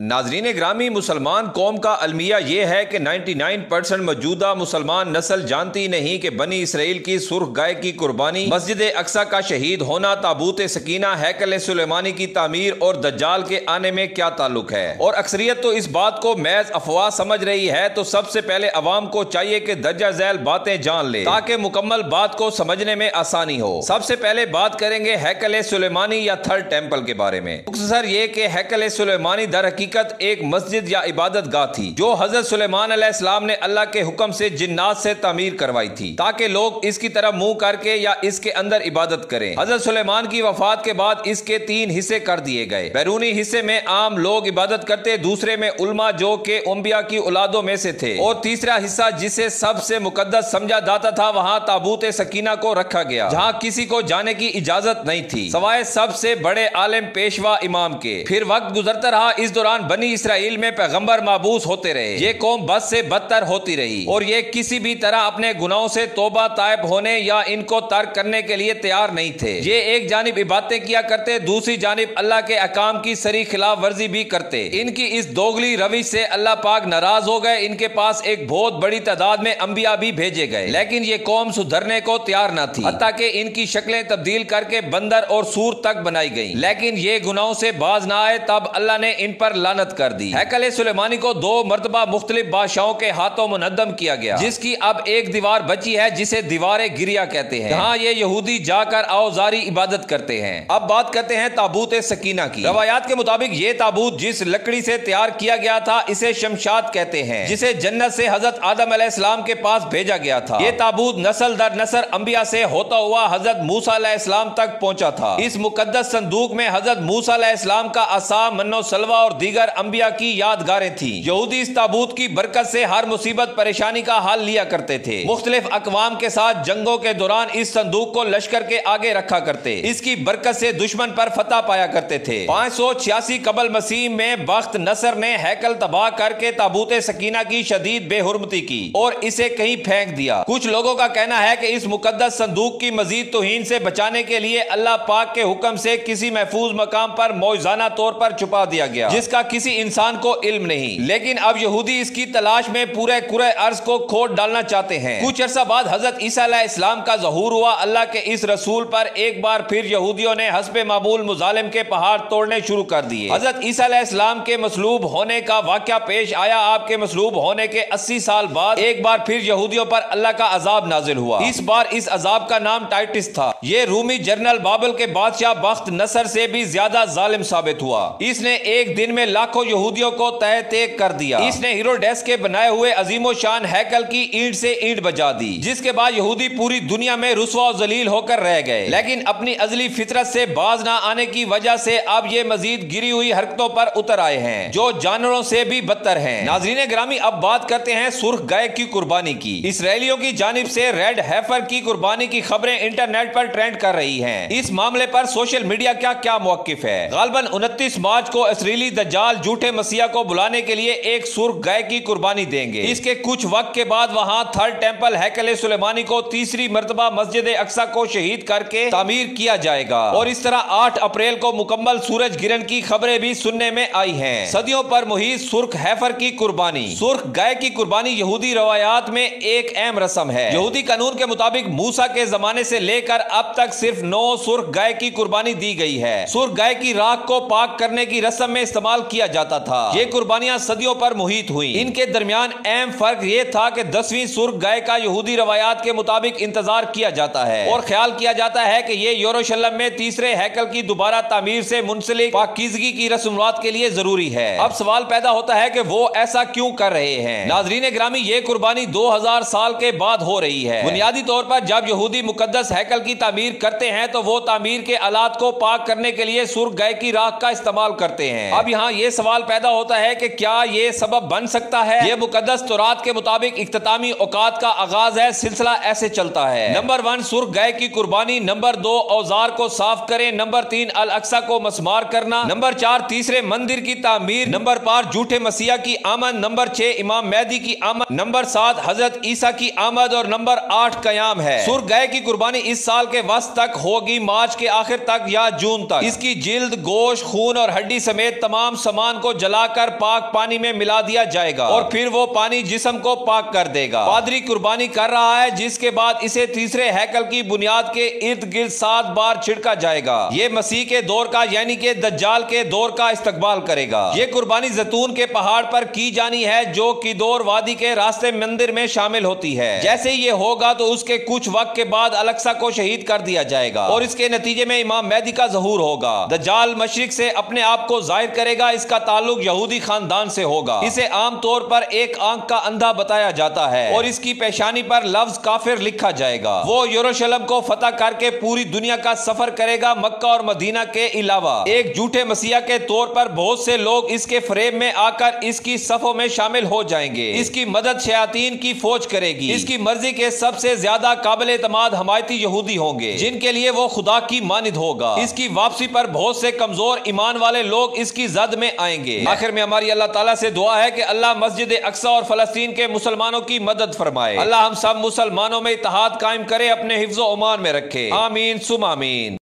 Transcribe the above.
ناظرین گرامی، مسلمان قوم کا المیہ یہ ہے کہ 99% موجودہ مسلمان نسل جانتی نہیں کہ بنی اسرائیل کی سرخ گائے کی قربانی، مسجد اقصی کا شہید ہونا، تابوت سکینہ، ہیکل سلیمانی کی تعمیر اور دجال کے آنے میں کیا تعلق ہے، اور اکثریت تو اس بات کو محض افواہ سمجھ رہی ہے۔ تو سب سے پہلے عوام کو چاہیے کہ درجہ ذیل باتیں جان لے تاکہ مکمل بات کو سمجھنے میں آسانی ہو۔ سب سے پہلے بات کریں گے ہیکل سلیمانی یا تھرڈ ٹیمپل کے بارے میں۔ مختصر یہ کہ ہیکل سلیمانی در حقیقت ایک مسجد یا عبادت گاہ تھی جو حضرت سلیمان علیہ السلام نے اللہ کے حکم سے جنات سے تعمیر کروائی تھی تاکہ لوگ اس کی طرف منہ کر کے یا اس کے اندر عبادت کریں۔ حضرت سلیمان کی وفات کے بعد اس کے 3 حصے کر دیے گئے۔ بیرونی حصے میں عام لوگ عبادت کرتے، دوسرے میں علماء جو کہ انبیاء کی اولادوں میں سے تھے، اور تیسرا حصہ جسے سب سے مقدس سمجھا جاتا تھا وہاں تابوت سکینہ کو رکھا گیا جہاں کسی کو جانے کی اجازت نہیں تھی سوائے سب سے بڑے عالم پیشوا امام کے۔ پھر وقت گزرتا رہا، اس دوران بنی اسرائیل میں پیغمبر مابعوث ہوتے رہے۔ یہ قوم بد سے بدتر ہوتی رہی اور یہ کسی بھی طرح اپنے گناہوں سے توبہ طائب ہونے یا ان کو ترک کرنے کے لیے تیار نہیں تھے۔ یہ ایک جانب عبادتیں کیا کرتے، دوسری جانب اللہ کے احکام کی صریح خلاف ورزی بھی کرتے۔ ان کی اس دوگلی روش سے اللہ پاک ناراض ہو گئے۔ ان کے پاس ایک بہت بڑی تعداد میں انبیاء بھی بھیجے گئے، لیکن یہ قوم سدھرنے کو تیار نہ تھی، حتیٰ کہ ان کی شکلیں تبدیل کر کے بندر اور سور تک بنائی گئیں، لیکن یہ گناہوں سے باز نہ آئے۔ تب اللہ نے ان پر لعنت کر دی۔ ہیکل سلیمانی کو 2 مرتبہ مختلف بادشاہوں کے ہاتھوں منہدم کیا گیا، جس کی اب ایک دیوار بچی ہے جسے دیوار گریا کہتے ہیں، جہاں یہ یہودی جا کر اوزاری عبادت کرتے ہیں۔ اب بات کرتے ہیں تابوت سکینہ کی۔ روایات کے مطابق یہ تابوت جس لکڑی سے تیار کیا گیا تھا اسے شمشاد کہتے ہیں، جسے جنت سے حضرت آدم علیہ السلام کے پاس بھیجا گیا تھا۔ یہ تابوت نسل در نسل انبیاء سے ہوتا ہوا حضرت موسیٰ علیہ السلام تک پہنچا تھا۔ اس مقدس صندوق میں حضرت موسیٰ علیہ السلام کا عصا، من و سلوہ اور دیگر انبیاء کی یادگاریں تھیں۔ یہودی اس تابوت کی برکت سے ہر مصیبت پریشانی کا حل لیا کرتے تھے۔ مختلف اقوام کے ساتھ جنگوں کے دوران اس صندوق کو لشکر کے آگے رکھا کرتے، اس کی برکت سے دشمن پر فتح پایا کرتے تھے۔ 586 قبل مسیح میں بخت نصر نے ہیکل تباہ کر کے تابوت سکینہ کی شدید بے حرمتی کی اور اسے کہیں پھینک دیا۔ کچھ لوگوں کا کہنا ہے کہ اس مقدس صندوق کی مزید توہین سے بچانے کے لیے اللہ پاک کے حکم سے کسی محفوظ مقام پر معجزانہ طور پر چھپا دیا گیا، جس کا کسی انسان کو علم نہیں، لیکن اب یہودی اس کی تلاش میں پورے کرۂ ارض کو کھود ڈالنا چاہتے ہیں۔ کچھ عرصہ بعد حضرت عیسیٰ علیہ السلام کا ظہور ہوا۔ اللہ کے اس رسول پر ایک بار پھر یہودیوں نے حسب معمول مظالم کے پہاڑ توڑنے شروع کر دیے۔ حضرت عیسیٰ علیہ السلام کے مصلوب ہونے کا واقعہ پیش آیا۔ آپ کے مصلوب ہونے کے 80 سال بعد ایک بار پھر یہودیوں پر اللہ کا عذاب نازل ہوا۔ اس بار اس عذاب کا نام ٹائٹس تھا۔ یہ رومی جنرل بابل کے بادشاہ بخت نصر سے بھی زیادہ ظالم ثابت ہوا۔ اس نے ایک دن میں لاکھوں یہودیوں کو تہہ تیگ کر دیا۔ اس نے ہیروڈیس کے بنائے ہوئے عظیم و شان ہیکل کی اینٹ سے اینٹ بجا دی، جس کے بعد یہودی پوری دنیا میں رسوا و ذلیل ہو کر رہ گئے، لیکن اپنی ازلی فطرت سے باز نہ آنے کی وجہ سے اب یہ مزید گری ہوئی حرکتوں پر اتر آئے ہیں جو جانوروں سے بھی بدتر ہیں۔ ناظرین گرامی، اب بات کرتے ہیں سرخ گائے کی قربانی کی۔ اسرائیلیوں کی جانب سے ریڈ ہیفر کی قربانی کی خبریں انٹرنیٹ پر ٹرینڈ کر رہی ہیں۔ اس معاملے پر سوشل میڈیا کا کیا موقف ہے؟ غالباً 29 مارچ کو اسرائیلی دجال جھوٹے مسیح کو بلانے کے لیے ایک سرخ گائے کی قربانی دیں گے۔ اس کے کچھ وقت کے بعد وہاں تھرڈ ٹیمپل ہیکل سلیمانی کو تیسری مرتبہ مسجد اقصی کو شہید کر کے تعمیر کیا جائے گا، اور اس طرح 8 اپریل کو مکمل سورج گرہن کی خبریں بھی سننے میں آئی ہیں۔ صدیوں پر محیط سرخ ہیفر کی قربانی۔ سرخ گائے کی قربانی یہودی روایات میں ایک اہم رسم ہے۔ یہودی قانون کے مطابق موسیٰ کے زمانے سے لے کر اب تک صرف 9 سرخ گائے کی قربانی دی گئی ہے۔ سرخ گائے کی راکھ کو پاک کرنے کی رسم میں استعمال کیا جاتا تھا۔ یہ قربانیاں صدیوں پر محیط ہوئیں۔ ان کے درمیان اہم فرق یہ تھا کہ 10ویں سرخ گائے کا یہودی روایات کے مطابق انتظار کیا جاتا ہے اور خیال کیا جاتا ہے کہ یہ یروشلم میں تیسرے ہیکل کی دوبارہ تعمیر سے منسلک پاکیزگی کی رسومات کے لیے ضروری ہے۔ اب سوال پیدا ہوتا ہے کہ وہ ایسا کیوں کر رہے ہیں؟ ناظرین گرامی، یہ قربانی 2000 سال کے بعد ہو رہی ہے۔ بنیادی طور پر جب یہودی مقدس ہیکل کی تعمیر کرتے ہیں تو وہ تعمیر کے آلات کو پاک کرنے کے لیے سرخ گائے کی راکھ کا استعمال کرتے ہیں۔ اب یہاں یہ سوال پیدا ہوتا ہے کہ کیا یہ سبب بن سکتا ہے؟ یہ مقدس تورات کے مطابق اختتامی اوقات کا آغاز ہے۔ سلسلہ ایسے چلتا ہے: نمبر 1 سرخ گائے کی قربانی، نمبر 2 اوزار کو صاف کریں، نمبر 3 الاقصی کو مسمار کرنا، نمبر 4 تیسرے مندر کی تعمیر، نمبر 5 جھوٹے مسیح کی آمد، نمبر 6 امام مہدی کی آمد، نمبر 7 حضرت عیسیٰ کی آمد اور نمبر 8 قیام ہے۔ سرخ گائے کی قربانی اس سال کے وسط تک ہوگی، مارچ کے آخر تک یا جون تک۔ اس کی جلد، گوشت، خون اور ہڈی سمیت تمام سامان کو جلا کر پاک پانی میں ملا دیا جائے گا اور پھر وہ پانی جسم کو پاک کر دے گا۔ پادری قربانی کر رہا ہے، جس کے بعد اسے تیسرے ہیکل کی بنیاد کے ارد گرد 7 بار چھڑکا جائے گا۔ یہ مسیح کے دور کا یعنی کہ دجال کے دور کا استقبال کرے گا۔ یہ قربانی زیتون کے پہاڑ پر کی جانی ہے جو کیدور وادی کے راستے مندر میں شامل ہوتی ہے۔ جیسے یہ ہوگا تو اس کے کچھ وقت کے بعد الیکسا کو شہید کر دیا جائے گا اور اس کے نتیجے میں امام مہدی کا ظہور ہوگا۔ دجال مشرق سے اپنے آپ کو ظاہر کرے گا، اس کا تعلق یہودی خاندان سے ہوگا۔ اسے عام طور پر ایک آنکھ کا اندھا بتایا جاتا ہے اور اس کی پیشانی پر لفظ کافر لکھا جائے گا۔ وہ یروشلم کو فتح کر کے پوری دنیا کا سفر کرے گا۔ مکہ اور مدینہ کے علاوہ ایک جھوٹے مسیح کے طور پر بہت سے لوگ اس کے فریب میں آ کر اس کی صفوں میں شامل ہو جائیں گے۔ اس کی مدد شیاطین کی فوج کرے گی۔ اس کی مرضی کے سب سے زیادہ قابل اعتماد حمایتی یہودی ہوں گے جن کے لیے وہ خدا کی مانند ہوگا۔ اس کی واپسی پر بہت سے کمزور ایمان والے لوگ اس کی زد میں آئیں گے۔ آخر میں ہماری اللہ تعالیٰ سے دعا ہے کہ اللہ مسجد اقصی اور فلسطین کے مسلمانوں کی مدد فرمائے۔ اللہ ہم سب مسلمانوں میں اتحاد قائم کرے، اپنے حفظ و امان میں رکھے۔ آمین ثم آمین۔